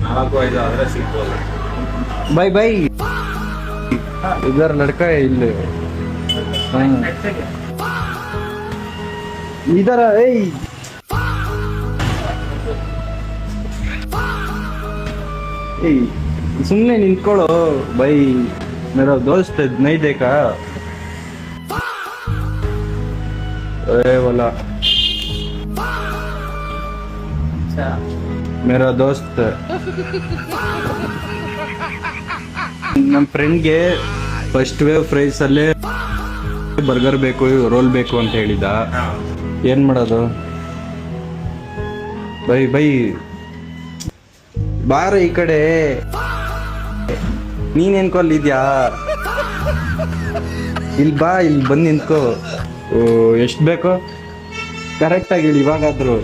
4-5 ಆದ್ರೆ ಸಿಗ್ಬೋದು. भाई भाई इधर लड़का है इल्ले इधर ए सुनने निंत्ಕೊಳ್ಳೋ भाई मेरा दोस्त नहीं देखा ए वाला अच्छा मेरा दोस्त ನಮ್ಮ ಫ್ರೆಂಡ್ಗೆ ಫಸ್ಟ್ ವೇವ್ ಪ್ರೈಸ್ ಅಲ್ಲೇ ಬರ್ಗರ್ ಬೇಕು ರೋಲ್ ಬೇಕು ಅಂತ ಹೇಳಿದ. ಏನ್ ಮಾಡೋದು ಬೈ ಬೈ ಬಾರ ಈ ಕಡೆ ನೀನೇನ್ಕೋ ಅಲ್ಲಿದ್ಯಾ ಇಲ್ಲಿ ಬಾ ಇಲ್ಲಿ ಬಂದು ನಿಂತ್ಕೋ. ಎಷ್ಟು ಬೇಕೋ ಕರೆಕ್ಟ್ ಆಗಿ ಹೇಳಿ ಇವಾಗಾದ್ರು.